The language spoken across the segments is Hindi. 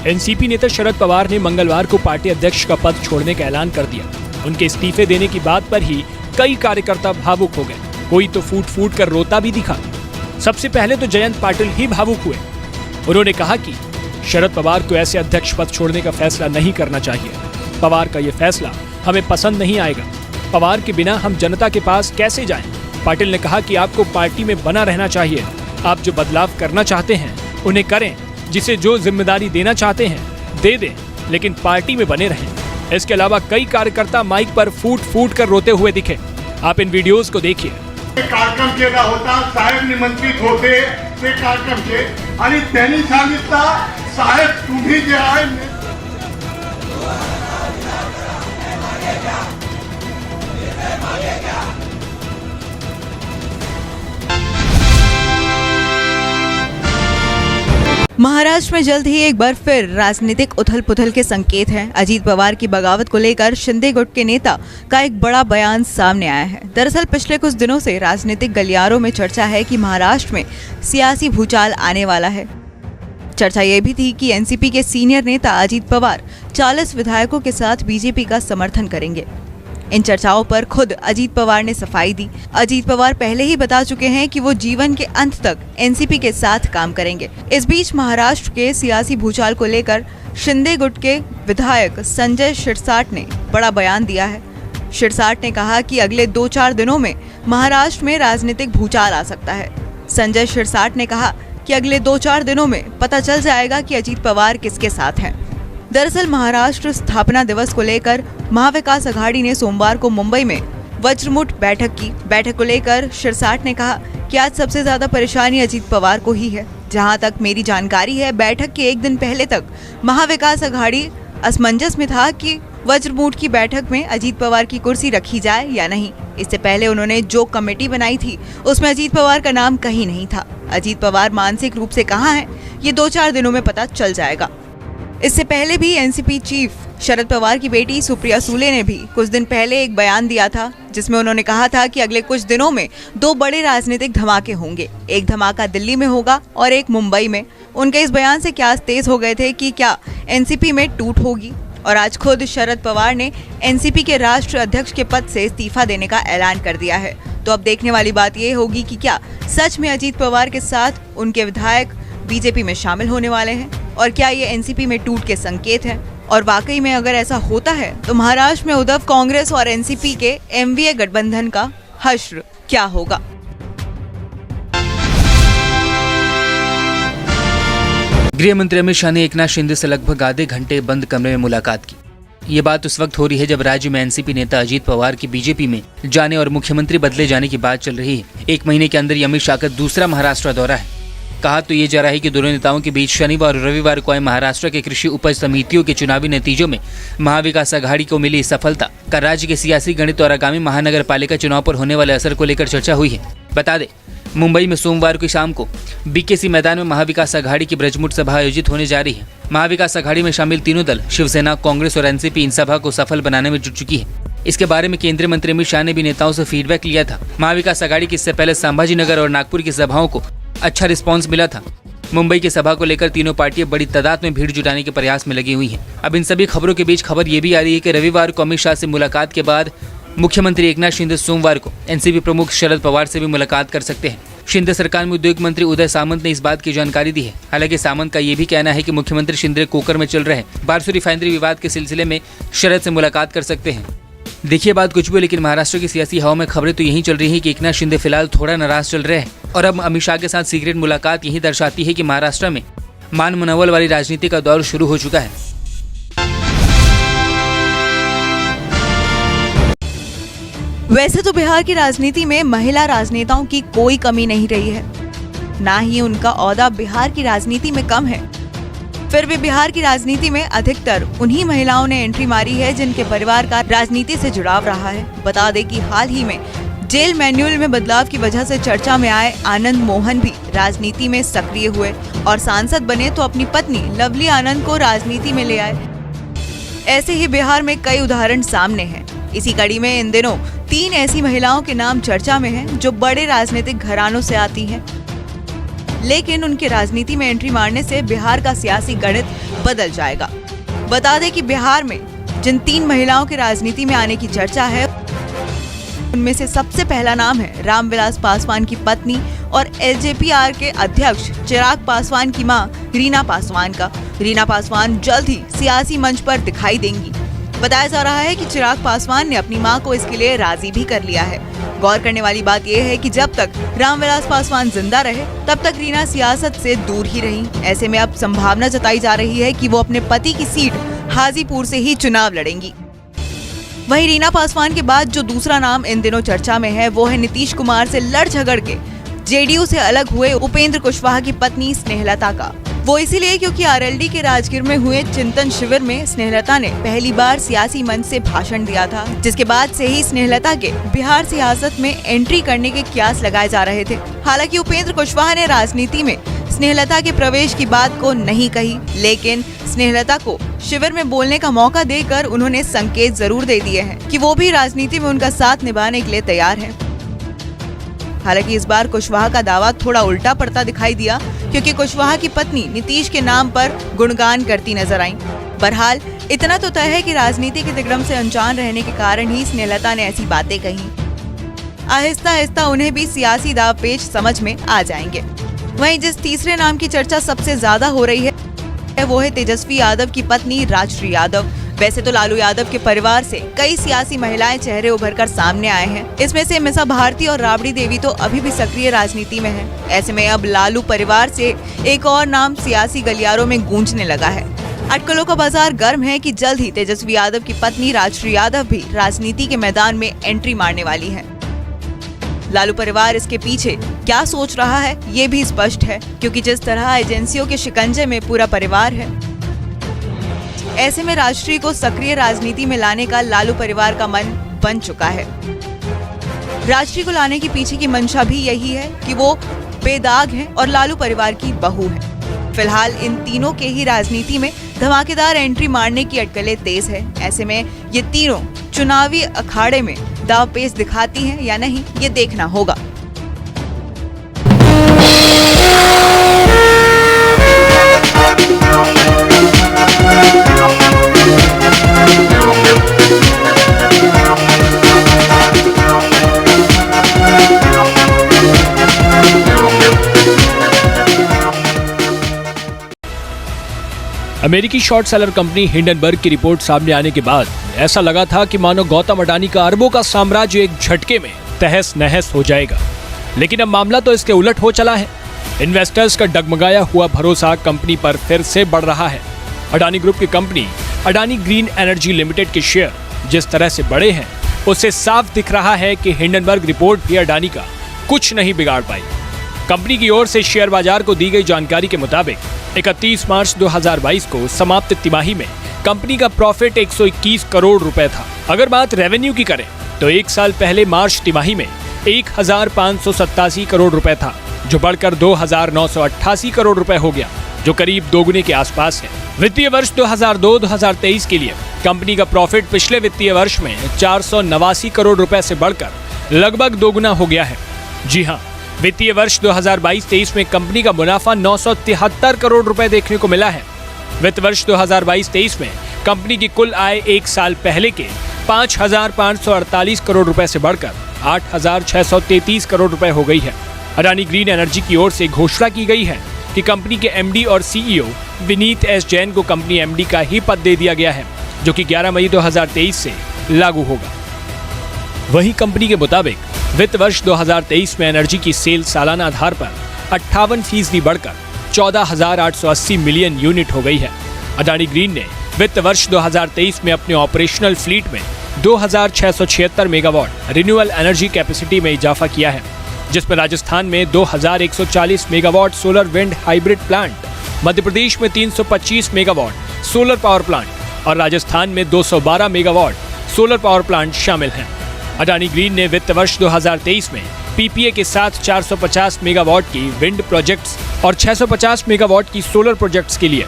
एनसीपी नेता शरद पवार ने मंगलवार को पार्टी अध्यक्ष का पद छोड़ने का ऐलान कर दिया। उनके इस्तीफे देने की बात पर ही कई कार्यकर्ता भावुक हो गए। कोई तो फूट फूट कर रोता भी दिखा। सबसे पहले तो जयंत पाटिल ही भावुक हुए। उन्होंने कहा कि शरद पवार को ऐसे अध्यक्ष पद छोड़ने का फैसला नहीं करना चाहिए। पवार का ये फैसला हमें पसंद नहीं आएगा। पवार के बिना हम जनता के पास कैसे जाएं? पाटिल ने कहा कि आपको पार्टी में बना रहना चाहिए। आप जो बदलाव करना चाहते हैं उन्हें करें, जिसे जो जिम्मेदारी देना चाहते हैं दे दें, लेकिन पार्टी में बने रहें। इसके अलावा कई कार्यकर्ता माइक पर फूट फूट कर रोते हुए दिखे। आप इन वीडियोस को देखिए। कार्यक्रम केला होता, साहेब निमंत्रित होते ते कार्यक्रम के आणि त्यांनी सांगितलं, साहेब तुम्ही जे आहे महाराष्ट्र में जल्द ही एक बार फिर राजनीतिक उथल पुथल के संकेत हैं। अजीत पवार की बगावत को लेकर शिंदे गुट के नेता का एक बड़ा बयान सामने आया है। दरअसल पिछले कुछ दिनों से राजनीतिक गलियारों में चर्चा है कि महाराष्ट्र में सियासी भूचाल आने वाला है। चर्चा ये भी थी कि एनसीपी के सीनियर नेता अजीत पवार 40 विधायकों के साथ बीजेपी का समर्थन करेंगे। इन चर्चाओं पर खुद अजीत पवार ने सफाई दी। अजीत पवार पहले ही बता चुके हैं कि वो जीवन के अंत तक एनसीपी के साथ काम करेंगे। इस बीच महाराष्ट्र के सियासी भूचाल को लेकर शिंदे गुट के विधायक संजय शिरसाट ने बड़ा बयान दिया है। शिरसाट ने कहा कि अगले 2-4 दिनों में महाराष्ट्र में राजनीतिक भूचाल आ सकता है। संजय शिरसाट ने कहा कि अगले 2-4 दिनों में पता चल जाएगा कि अजीत पवार किसके साथ हैं। दरअसल महाराष्ट्र स्थापना दिवस को लेकर महाविकास अघाड़ी ने सोमवार को मुंबई में वज्रमुठ बैठक की। बैठक को लेकर शिरसाट ने कहा कि आज सबसे ज्यादा परेशानी अजीत पवार को ही है। जहां तक मेरी जानकारी है, बैठक के एक दिन पहले तक महाविकास अघाड़ी असमंजस में था कि वज्रमुठ की बैठक में अजीत पवार की कुर्सी रखी जाए या नहीं। इससे पहले उन्होंने जो कमेटी बनाई थी उसमें अजीत पवार का नाम कहीं नहीं था। अजीत पवार मानसिक रूप से कहां हैं, ये 2-4 दिनों में पता चल जाएगा। इससे पहले भी एनसीपी चीफ शरद पवार की बेटी सुप्रिया सुले ने भी कुछ दिन पहले एक बयान दिया था, जिसमें उन्होंने कहा था कि अगले कुछ दिनों में 2 बड़े राजनीतिक धमाके होंगे। एक धमाका दिल्ली में होगा और एक मुंबई में। उनके इस बयान से क्या तेज हो गए थे कि क्या एनसीपी में टूट होगी, और आज खुद शरद पवार ने एनसीपी के राष्ट्रीय अध्यक्ष के पद से इस्तीफा देने का ऐलान कर दिया है। तो अब देखने वाली बात ये होगी कि क्या सच में अजीत पवार के साथ उनके विधायक बीजेपी में शामिल होने वाले हैं, और क्या ये एनसीपी में टूट के संकेत है। और वाकई में अगर ऐसा होता है तो महाराष्ट्र में उद्धव कांग्रेस और एनसीपी के एमवीए गठबंधन का हश्र क्या होगा। गृह मंत्री अमित शाह ने एकनाथ शिंदे से लगभग आधे घंटे बंद कमरे में मुलाकात की। ये बात उस वक्त हो रही है जब राज्य में एनसीपी नेता अजीत पवार की बीजेपी में जाने और मुख्यमंत्री बदले जाने की बात चल रही है। 1 महीने के अंदर अमित शाह का दूसरा महाराष्ट्र दौरा है। कहा तो ये जा रहा है कि दोनों नेताओं के बीच शनिवार और रविवार को आए महाराष्ट्र के कृषि उपज समितियों के चुनावी नतीजों में महाविकास अघाड़ी को मिली सफलता का राज्य के सियासी गणित और आगामी महानगर पालिका चुनाव पर होने वाले असर को लेकर चर्चा हुई है। बता दें, मुंबई में सोमवार की शाम को बीकेसी मैदान में महाविकास अघाड़ी की ब्रजमुठ सभा आयोजित होने जा रही है। महाविकास अघाड़ी में शामिल तीनों दल शिवसेना, कांग्रेस और एनसीपी इन सभा को सफल बनाने में जुट चुकी है। इसके बारे में केंद्रीय मंत्री अमित शाह ने भी नेताओं से फीडबैक लिया था। महाविकास अघाड़ी की इससे पहले संभाजी नगर और नागपुर की सभाओं को अच्छा रिस्पॉन्स मिला था। मुंबई की सभा को लेकर तीनों पार्टियां बड़ी तादाद में भीड़ जुटाने के प्रयास में लगी हुई हैं। अब इन सभी खबरों के बीच खबर ये भी आ रही है कि रविवार को अमित शाह से मुलाकात के बाद मुख्यमंत्री एकनाथ शिंदे सोमवार को एनसीपी प्रमुख शरद पवार से भी मुलाकात कर सकते हैं। शिंदे सरकार में उद्योग मंत्री उदय सामंत ने इस बात की जानकारी दी है। हालांकि सामंत का ये भी कहना है कि मुख्यमंत्री शिंदे कोकर में चल रहे बारसू रिफाइनरी विवाद के सिलसिले में शरद से मुलाकात कर सकते हैं। देखिए, बात कुछ भी, लेकिन महाराष्ट्र की सियासी हवा में खबरें तो यही चल रही है कि एकनाथ शिंदे फिलहाल थोड़ा नाराज चल रहे हैं, और अब अमित शाह के साथ सीक्रेट मुलाकात यही दर्शाती है कि महाराष्ट्र में मान मनोबल वाली राजनीति का दौर शुरू हो चुका है। वैसे तो बिहार की राजनीति में महिला राजनेताओं की कोई कमी नहीं रही है, ना ही उनका ओहदा बिहार की राजनीति में कम है। फिर भी बिहार की राजनीति में अधिकतर उन्हीं महिलाओं ने एंट्री मारी है जिनके परिवार का राजनीति से जुड़ाव रहा है। बता दें कि हाल ही में जेल मैनुअल में बदलाव की वजह से चर्चा में आए आनंद मोहन भी राजनीति में सक्रिय हुए और सांसद बने तो अपनी पत्नी लवली आनंद को राजनीति में ले आए। ऐसे ही बिहार में कई उदाहरण सामने हैं। इसी कड़ी में इन दिनों 3 ऐसी महिलाओं के नाम चर्चा में हैं जो बड़े राजनीतिक घरानों से आती हैं। लेकिन उनके राजनीति में एंट्री मारने से बिहार का सियासी गणित बदल जाएगा। बता दें कि बिहार में जिन 3 महिलाओं के राजनीति में आने की चर्चा है, उनमें से सबसे पहला नाम है रामविलास पासवान की पत्नी और एलजेपीआर के अध्यक्ष चिराग पासवान की मां रीना पासवान का। रीना पासवान जल्द ही सियासी मंच पर दिखाई देंगी। बताया जा रहा है कि चिराग पासवान ने अपनी मां को इसके लिए राजी भी कर लिया है। गौर करने वाली बात यह है कि जब तक रामविलास पासवान जिंदा रहे तब तक रीना सियासत से दूर ही रही। ऐसे में अब संभावना जताई जा रही है कि वो अपने पति की सीट हाजीपुर से ही चुनाव लड़ेंगी। वहीं रीना पासवान के बाद जो दूसरा नाम इन दिनों चर्चा में है वो है नीतीश कुमार से लड़ झगड़ के जेडीयू से अलग हुए उपेंद्र कुशवाहा की पत्नी स्नेहलता का। वो इसीलिए क्योंकि आरएलडी के राजगीर में हुए चिंतन शिविर में स्नेहलता ने पहली बार सियासी मंच से भाषण दिया था, जिसके बाद से ही स्नेहलता के बिहार सियासत में एंट्री करने के कयास लगाए जा रहे थे। हालांकि उपेंद्र कुशवाहा ने राजनीति में स्नेहलता के प्रवेश की बात को नहीं कही, लेकिन स्नेहलता को शिविर में बोलने का मौका देकर उन्होंने संकेत जरूर दे दिए हैं कि वो भी राजनीति में उनका साथ निभाने के लिए तैयार हैं। हालांकि इस बार कुशवाहा का दावा थोड़ा उल्टा पड़ता दिखाई दिया, क्योंकि कुशवाहा की पत्नी नीतीश के नाम पर गुणगान करती नजर आईं। बहरहाल इतना तो तय है कि राजनीति के दिग्गम से अनजान रहने के कारण ही स्नेहलता ने ऐसी बातें कही। आहिस्ता आहिस्ता उन्हें भी सियासी दाव पेच समझ में आ जाएंगे। वहीं जिस तीसरे नाम की चर्चा सबसे ज्यादा हो रही है वो है तेजस्वी यादव की पत्नी राजश्री यादव। वैसे तो लालू यादव के परिवार से कई सियासी महिलाएं चेहरे उभर कर सामने आए हैं। इसमें से मिसा भारती और राबड़ी देवी तो अभी भी सक्रिय राजनीति में है। ऐसे में अब लालू परिवार से एक और नाम सियासी गलियारों में गूंजने लगा है। अटकलों का बाजार गर्म है कि जल्द ही तेजस्वी यादव की पत्नी राजश्री यादव भी राजनीति के मैदान में एंट्री मारने वाली है। लालू परिवार इसके पीछे क्या सोच रहा है ये भी स्पष्ट है, क्योंकि जिस तरह एजेंसियों के शिकंजे में पूरा परिवार है, ऐसे में राजश्री को सक्रिय राजनीति में लाने का लालू परिवार का मन बन चुका है। राजश्री को लाने के पीछे की मंशा भी यही है कि वो बेदाग है और लालू परिवार की बहू है। फिलहाल इन तीनों के ही राजनीति में धमाकेदार एंट्री मारने की अटकलें तेज है। ऐसे में ये तीनों चुनावी अखाड़े में दांवपेच दिखाती हैं या नहीं, ये देखना होगा। अमेरिकी शॉर्ट सेलर कंपनी हिंडनबर्ग की रिपोर्ट सामने आने के बाद ऐसा लगा था कि मानो गौतम अडानी का अरबों का साम्राज्य एक झटके में तहस नहस हो जाएगा, लेकिन अब मामला तो इसके उलट हो चला है। इन्वेस्टर्स का डगमगाया हुआ भरोसा कंपनी पर फिर से बढ़ रहा है। अडानी ग्रुप की company Adani green energy limited के शेयर जिस तरह से बढ़े हैं, उससे साफ दिख रहा है कि हिंडनबर्ग रिपोर्ट भी अडानी का कुछ नहीं बिगाड़ पाई। कंपनी की ओर से शेयर बाजार को दी गई जानकारी के मुताबिक 31 मार्च 2022 को समाप्त तिमाही में कंपनी का प्रॉफिट 121 करोड़ रुपए था। अगर बात रेवेन्यू की करें तो एक साल पहले मार्च तिमाही में 1587 करोड़ रुपए था, जो बढ़कर 2988 करोड़ रुपए हो गया, जो करीब दोगुने के आसपास है। वित्तीय वर्ष 2002-2023 के लिए कंपनी का प्रॉफिट पिछले वित्तीय वर्ष में 489 करोड़ रुपए से बढ़कर लगभग दोगुना हो गया है। जी हाँ, वित्तीय वर्ष 2022-23 में कंपनी का मुनाफा 973 करोड़ रुपए देखने को मिला है। वित्त वर्ष 2022-23 में कंपनी की कुल आय एक साल पहले के 5,548 करोड़ रुपए से बढ़कर 8,633 करोड़ रुपए हो गई है। अडानी ग्रीन एनर्जी की ओर से घोषणा की गई है कि कंपनी के एमडी और सीईओ विनीत एस जैन को कंपनी एमडी का ही पद दे दिया गया है, जो कि 11 मई 2023 से लागू होगा। वहीं कंपनी के मुताबिक वित्त वर्ष 2023 में एनर्जी की सेल सालाना आधार पर 58% बढ़कर 14,880 मिलियन यूनिट हो गई है। अडानी ग्रीन ने वित्त वर्ष 2023 में अपने ऑपरेशनल फ्लीट में 2,676 मेगावाट रिन्यूएबल एनर्जी कैपेसिटी में इजाफा किया है, जिसमें राजस्थान में 2,140 megawatt solar wind hybrid plant, Madhya Pradesh में 325 मेगावाट सोलर पावर प्लांट और राजस्थान में 212 मेगावाट सोलर पावर प्लांट शामिल हैं। अडानी ग्रीन ने वित्त वर्ष 2023 में पीपीए के साथ 450 मेगावाट की विंड प्रोजेक्ट्स और 650 मेगावाट की सोलर प्रोजेक्ट्स के लिए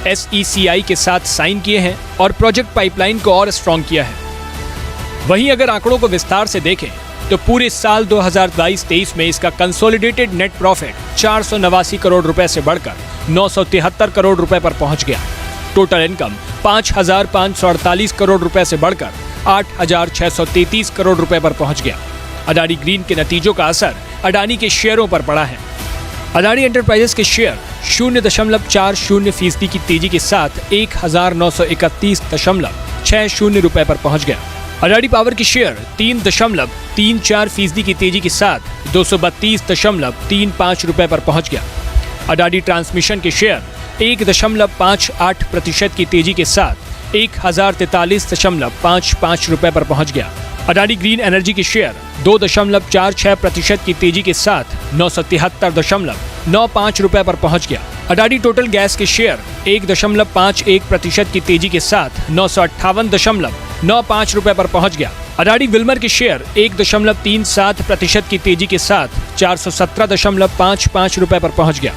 एसईसीआई के साथ साइन किए हैं और प्रोजेक्ट पाइपलाइन को और स्ट्रॉन्ग किया है। वहीं अगर आंकड़ों को विस्तार से देखें तो पूरे साल 2022-23 में इसका कंसोलिडेटेड नेट प्रॉफिट 489 करोड़ रुपए से बढ़कर 973 करोड़ रुपए पर पहुंच गया। टोटल इनकम 5,548 करोड़ रुपए से बढ़कर 8,633 करोड़ रुपए पर पहुंच गया। अडानी ग्रीन के नतीजों का असर अडानी के शेयरों पर पड़ा है। अडानी एंटरप्राइजेस के शेयर 0.40% की तेजी के साथ 1,931.60 रुपए पर पहुंच गया। अडानी पावर के शेयर 3.34% की तेजी के साथ 232.35 रुपए पर पहुंच गया। अडानी ट्रांसमिशन के शेयर 1.58% की तेजी के साथ 1,043.55 रुपए पर पहुंच गया। अडानी ग्रीन एनर्जी के शेयर 2.46% की तेजी के साथ 973.95 रुपए पर पहुंच गया। अडानी टोटल गैस के शेयर 1.51% की तेजी के साथ 958.95 रुपए पर पहुंच गया। अडानी विल्मर के शेयर 1.37% की तेजी के साथ 417.55 रुपए पर पहुंच गया।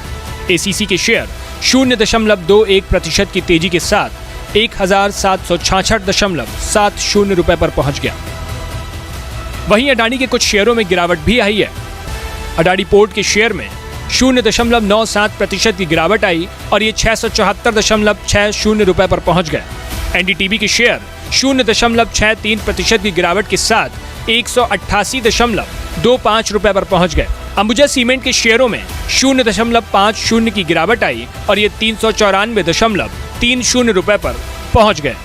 एसीसी के शेयर 0.21% की तेजी के साथ 1,766.70 रुपए पर पहुंच गया। वहीं अडानी के कुछ शेयरों में गिरावट भी आई है। अडानी पोर्ट के शेयर में 0.97% की गिरावट आई और ये 674.60 रुपए पर पहुंच गए। एनडीटीवी के शेयर 0.63% की गिरावट के साथ 188.25 रुपए पर पहुंच गए। अंबुजा सीमेंट के शेयरों में 0.50 की गिरावट आई और ये 394.30 रुपए पर पहुंच गए।